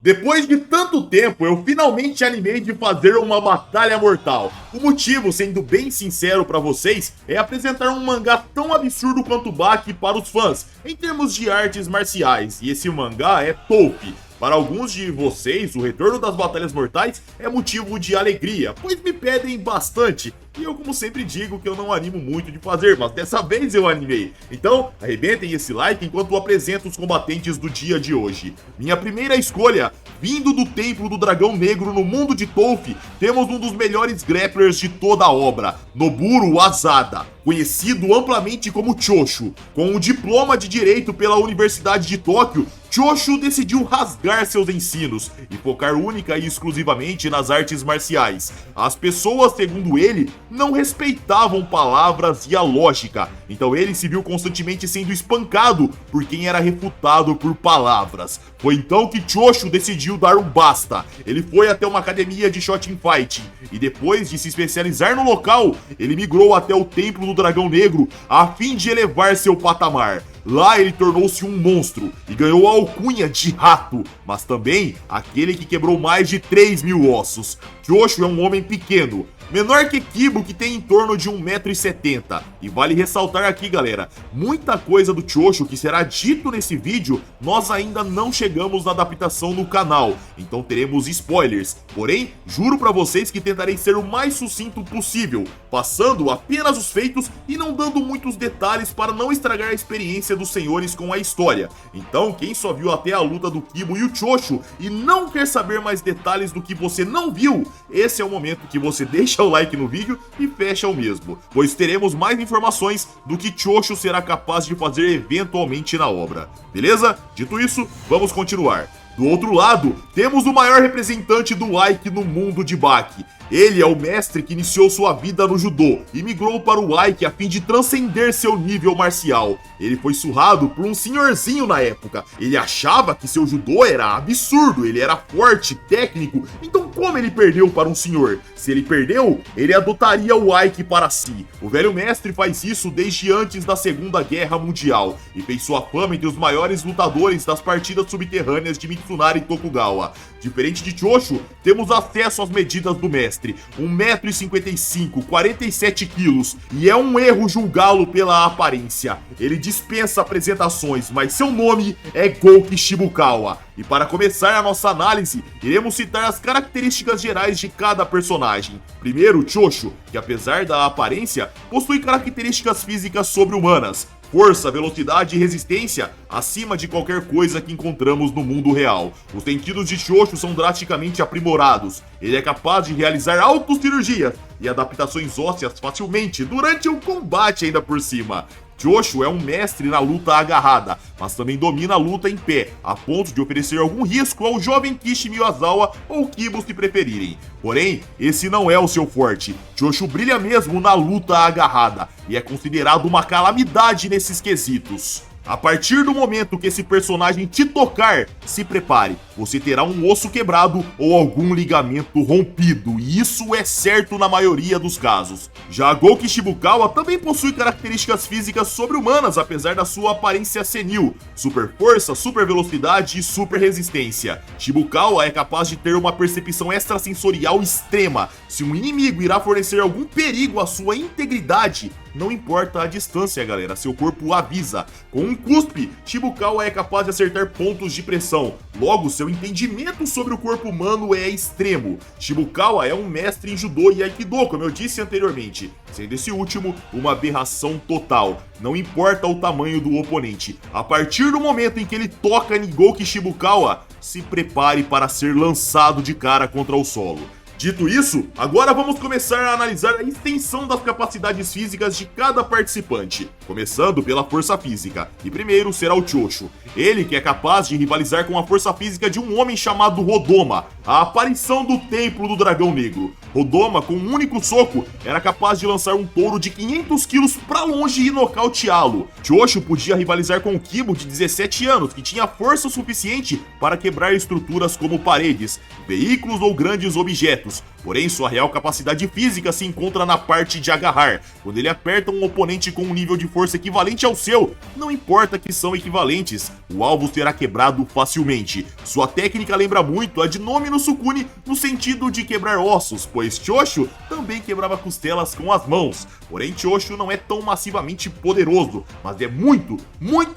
Depois de tanto tempo, eu finalmente animei de fazer uma batalha mortal. O motivo, sendo bem sincero pra vocês, é apresentar um mangá tão absurdo quanto Baki para os fãs, em termos de artes marciais, e esse mangá é top. Para alguns de vocês, o retorno das batalhas mortais é motivo de alegria, pois me pedem bastante. E eu, como sempre, digo que eu não animo muito de fazer, mas dessa vez eu animei. Então, arrebentem esse like enquanto eu apresento os combatentes do dia de hoje. Minha primeira escolha, vindo do Templo do Dragão Negro no mundo de Toph, temos um dos melhores grapplers de toda a obra, Noburo Asada, conhecido amplamente como Choshu. Com um diploma de Direito pela Universidade de Tóquio, Choshu decidiu rasgar seus ensinos e focar única e exclusivamente nas artes marciais. As pessoas, segundo ele, não respeitavam palavras e a lógica, então ele se viu constantemente sendo espancado por quem era refutado por palavras. Foi então que Choshu decidiu dar um basta. Ele foi até uma academia de Shoten Fighting e depois de se especializar no local, ele migrou até o Templo do Dragão Negro a fim de elevar seu patamar. Lá ele tornou-se um monstro e ganhou a alcunha de rato, mas também aquele que quebrou mais de 3.000 ossos. Choshu é um homem pequeno, menor que Kibo, que tem em torno de 1,70 m. E vale ressaltar aqui, galera, muita coisa do Choshu que será dito nesse vídeo, nós ainda não chegamos na adaptação no canal, então teremos spoilers. Porém, juro pra vocês que tentarei ser o mais sucinto possível, passando apenas os feitos e não dando muitos detalhes para não estragar a experiência dos senhores com a história. Então, quem só viu até a luta do Kibo e o Choshu e não quer saber mais detalhes do que você não viu, esse é o momento que você deixa o like no vídeo e fecha o mesmo, pois teremos mais informações do que Choshu será capaz de fazer eventualmente na obra. Beleza? Dito isso, vamos continuar. Do outro lado, temos o maior representante do Aiki no mundo de Baki. Ele é o mestre que iniciou sua vida no judô e migrou para o Aiki a fim de transcender seu nível marcial. Ele foi surrado por um senhorzinho na época. Ele achava que seu judô era absurdo, ele era forte, técnico, então como ele perdeu para um senhor? Se ele perdeu, ele adotaria o Aiki para si. O velho mestre faz isso desde antes da Segunda Guerra Mundial e fez sua fama entre os maiores lutadores das partidas subterrâneas de Mitsunari Tokugawa. Diferente de Choshu, temos acesso às medidas do mestre, 1,55 m, 47 kg, e é um erro julgá-lo pela aparência. Ele dispensa apresentações, mas seu nome é Gouki Shibukawa. E para começar a nossa análise, iremos citar as características gerais de cada personagem. Primeiro, Choshu, que apesar da aparência, possui características físicas sobre-humanas. Força, velocidade e resistência acima de qualquer coisa que encontramos no mundo real. Os sentidos de Choshu são drasticamente aprimorados. Ele é capaz de realizar autocirurgias e adaptações ósseas facilmente durante o combate ainda por cima. Choshu é um mestre na luta agarrada, mas também domina a luta em pé, a ponto de oferecer algum risco ao jovem Kishi Miyazawa ou Kibo se preferirem. Porém, esse não é o seu forte. Choshu brilha mesmo na luta agarrada e é considerado uma calamidade nesses quesitos. A partir do momento que esse personagem te tocar, se prepare, você terá um osso quebrado ou algum ligamento rompido, e isso é certo na maioria dos casos. Já Gouki Shibukawa também possui características físicas sobre-humanas, apesar da sua aparência senil, super força, super velocidade e super resistência. Shibukawa é capaz de ter uma percepção extrasensorial extrema. Se um inimigo irá fornecer algum perigo à sua integridade, não importa a distância, galera, seu corpo avisa. Com um cuspe, Shibukawa é capaz de acertar pontos de pressão. Logo, seu entendimento sobre o corpo humano é extremo. Shibukawa é um mestre em judô e aikido, como eu disse anteriormente, sendo esse último uma aberração total. Não importa o tamanho do oponente. A partir do momento em que ele toca em Gouki Shibukawa, se prepare para ser lançado de cara contra o solo. Dito isso, agora vamos começar a analisar a extensão das capacidades físicas de cada participante, começando pela força física, e primeiro será o Choshu, ele que é capaz de rivalizar com a força física de um homem chamado Rodoma, a aparição do Templo do Dragão Negro. Rodoma, com um único soco, era capaz de lançar um touro de 500 quilos pra longe e nocauteá-lo. Choshu podia rivalizar com o Kibo, de 17 anos, que tinha força o suficiente para quebrar estruturas como paredes, veículos ou grandes objetos. Porém, sua real capacidade física se encontra na parte de agarrar. Quando ele aperta um oponente com um nível de força equivalente ao seu, não importa que são equivalentes, o alvo será quebrado facilmente. Sua técnica lembra muito a de Nomi no Sukune, no sentido de quebrar ossos, pois Choshu também quebrava costelas com as mãos. Porém, Choshu não é tão massivamente poderoso, mas é muito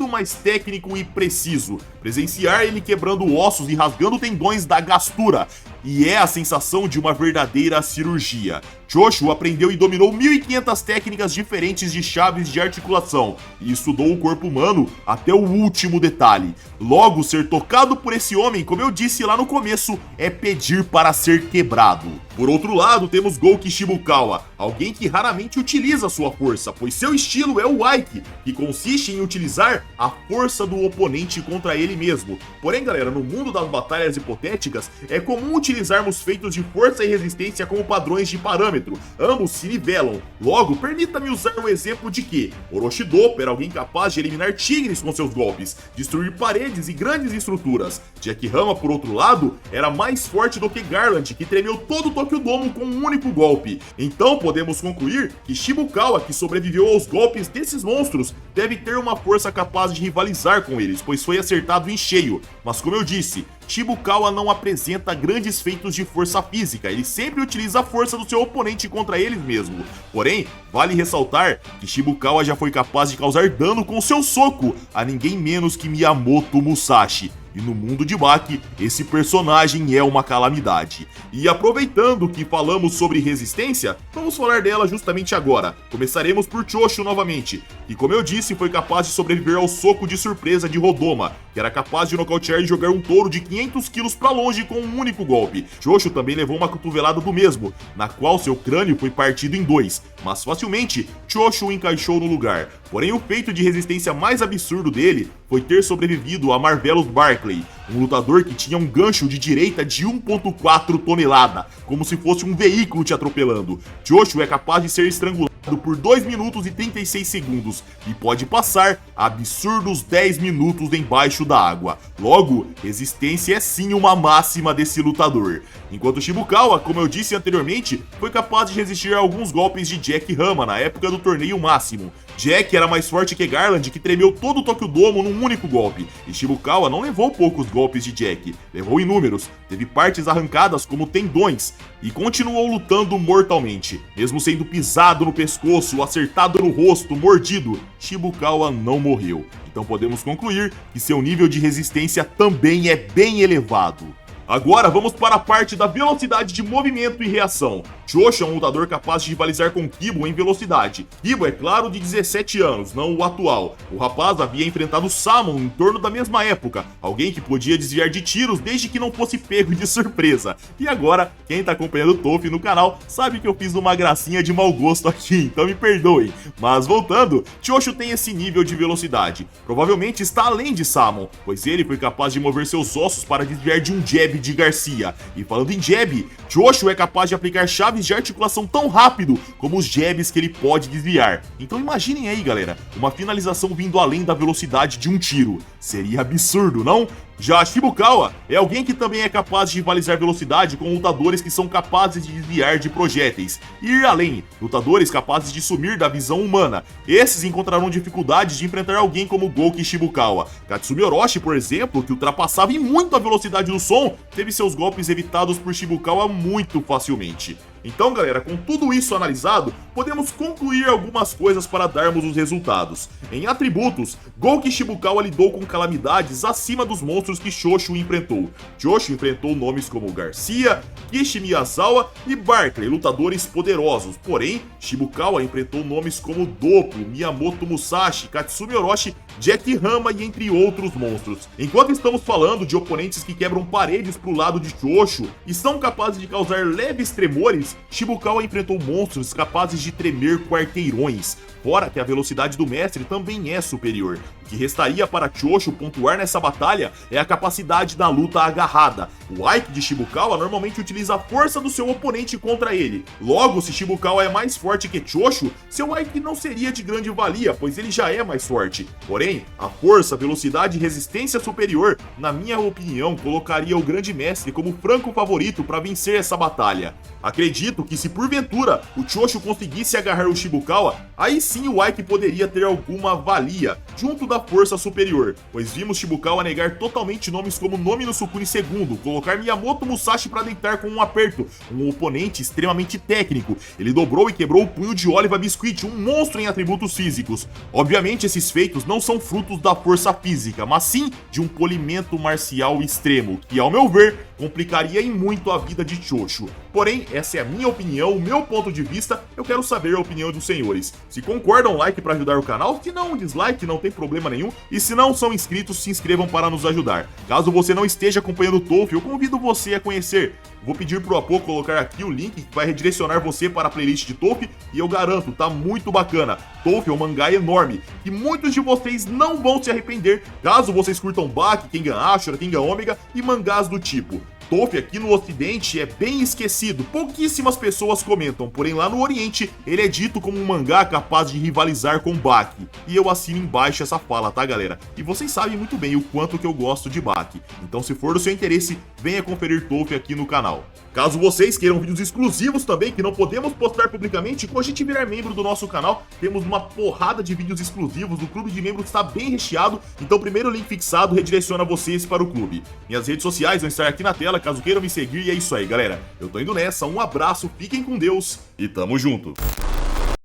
mais técnico e preciso. Presenciar ele quebrando ossos e rasgando tendões dá gastura, e é a sensação de uma verdadeira cirurgia. Choshu aprendeu e dominou 1500 técnicas diferentes de chaves de articulação e estudou o corpo humano até o último detalhe. Logo, ser tocado por esse homem, como eu disse lá no começo, é pedir para ser quebrado. Por outro lado, temos Gouki Shibukawa, alguém que raramente utiliza sua força, pois seu estilo é o Aiki, que consiste em utilizar a força do oponente contra ele mesmo. Porém, galera, no mundo das batalhas hipotéticas, é comum utilizarmos feitos de força e resistência como padrões de parâmetro. Ambos se nivelam. Logo, permita-me usar o exemplo de que Orochidopo era alguém capaz de eliminar tigres com seus golpes, destruir paredes e grandes estruturas. Jack Hama, por outro lado, era mais forte do que Garland, que tremeu todo o Tokyo Dome com um único golpe. Então podemos concluir que Shibukawa, que sobreviveu aos golpes desses monstros, deve ter uma força capaz de rivalizar com eles, pois foi acertado em cheio. Mas como eu disse, Shibukawa não apresenta grandes feitos de força física, ele sempre utiliza a força do seu oponente contra ele mesmo. Porém, vale ressaltar que Shibukawa já foi capaz de causar dano com seu soco a ninguém menos que Miyamoto Musashi. E no mundo de Baki, esse personagem é uma calamidade. E aproveitando que falamos sobre resistência, vamos falar dela justamente agora. Começaremos por Choshu novamente, que como eu disse, foi capaz de sobreviver ao soco de surpresa de Rodoma, que era capaz de nocautear e jogar um touro de 500 quilos pra longe com um único golpe. Choshu também levou uma cotovelada do mesmo, na qual seu crânio foi partido em dois, mas facilmente Choshu o encaixou no lugar. Porém, o feito de resistência mais absurdo dele foi ter sobrevivido a Marvelous Barclay, um lutador que tinha um gancho de direita de 1.4 tonelada, como se fosse um veículo te atropelando. Choshu é capaz de ser estrangulado por 2 minutos e 36 segundos e pode passar absurdos 10 minutos embaixo da água. Logo, resistência é sim uma máxima desse lutador. Enquanto Shibukawa, como eu disse anteriormente, foi capaz de resistir a alguns golpes de Jack Hama na época do torneio máximo. Jack era mais forte que Garland, que tremeu todo o Tokyo Dome num único golpe, e Shibukawa não levou poucos golpes de Jack, levou inúmeros, teve partes arrancadas como tendões, e continuou lutando mortalmente. Mesmo sendo pisado no pescoço, acertado no rosto, mordido, Shibukawa não morreu. Então podemos concluir que seu nível de resistência também é bem elevado. Agora vamos para a parte da velocidade de movimento e reação. Choshu é um lutador capaz de rivalizar com Kibo em velocidade. Kibo é claro de 17 anos, não o atual. O rapaz havia enfrentado Samon em torno da mesma época, alguém que podia desviar de tiros desde que não fosse pego de surpresa. E agora, quem tá acompanhando o Tofi no canal sabe que eu fiz uma gracinha de mau gosto aqui, então me perdoem. Mas voltando, Choshu tem esse nível de velocidade. Provavelmente está além de Samon, pois ele foi capaz de mover seus ossos para desviar de um jab de Garcia. E falando em jab, Choshu é capaz de aplicar chaves de articulação tão rápido como os jabs que ele pode desviar. Então imaginem aí, galera, uma finalização vindo além da velocidade de um tiro. Seria absurdo, não? Já Shibukawa é alguém que também é capaz de rivalizar velocidade com lutadores que são capazes de desviar de projéteis e ir além, lutadores capazes de sumir da visão humana. Esses encontrarão dificuldades de enfrentar alguém como Gouki Shibukawa. Katsumi Orochi, por exemplo, que ultrapassava em muito a velocidade do som, teve seus golpes evitados por Shibukawa muito facilmente. Então, galera, com tudo isso analisado, podemos concluir algumas coisas para darmos os resultados. Em atributos, Gouki Shibukawa lidou com calamidades acima dos monstros que Choshu enfrentou. Choshu enfrentou nomes como Garcia, Kishi Miyazawa e Barclay, lutadores poderosos. Porém, Shibukawa enfrentou nomes como Doppo, Miyamoto Musashi, Katsumi Orochi, Jack Hama e entre outros monstros. Enquanto estamos falando de oponentes que quebram paredes pro lado de Choshu e são capazes de causar leves tremores, Shibukawa enfrentou monstros capazes de tremer quarteirões, fora que a velocidade do mestre também é superior. O que restaria para Choshu pontuar nessa batalha é a capacidade da luta agarrada. O Aiki de Shibukawa normalmente utiliza a força do seu oponente contra ele. Logo, se Shibukawa é mais forte que Choshu, seu Aiki não seria de grande valia, pois ele já é mais forte. Porém, a força, velocidade e resistência superior, na minha opinião, colocaria o grande mestre como franco favorito para vencer essa batalha. Acredito que se porventura o Choshu conseguisse agarrar o Shibukawa, aí sim o Aiki poderia ter alguma valia, junto da força superior, pois vimos Shibukawa negar totalmente nomes como Nomi no Sukune II, colocar Miyamoto Musashi para deitar com um aperto, um oponente extremamente técnico. Ele dobrou e quebrou o punho de Oliva Biscuit, um monstro em atributos físicos. Obviamente esses feitos não são frutos da força física, mas sim de um polimento marcial extremo, que ao meu ver complicaria em muito a vida de Choshu. Porém, essa é a minha opinião, o meu ponto de vista, eu quero saber a opinião dos senhores. Se concordam, like para ajudar o canal, se não, dislike, não tem problema nenhum, e se não são inscritos, se inscrevam para nos ajudar. Caso você não esteja acompanhando o TOF, eu convido você a conhecer. Vou pedir pro Apo colocar aqui o link que vai redirecionar você para a playlist de TOF, e eu garanto, tá muito bacana. TOF é um mangá enorme, e muitos de vocês não vão se arrepender, caso vocês curtam Baki, Kengan Ashura, Kengan Omega e mangás do tipo. TOF aqui no ocidente é bem esquecido, pouquíssimas pessoas comentam, porém lá no oriente ele é dito como um mangá capaz de rivalizar com Baki. E eu assino embaixo essa fala, tá galera? E vocês sabem muito bem o quanto que eu gosto de Baki. Então se for do seu interesse, venha conferir TOF aqui no canal. Caso vocês queiram vídeos exclusivos também, que não podemos postar publicamente, quando a gente virar membro do nosso canal, temos uma porrada de vídeos exclusivos, o clube de membros está bem recheado, então o primeiro link fixado redireciona vocês para o clube. Minhas redes sociais vão estar aqui na tela, caso queiram me seguir, e é isso aí galera. Eu tô indo nessa, um abraço, fiquem com Deus e tamo junto!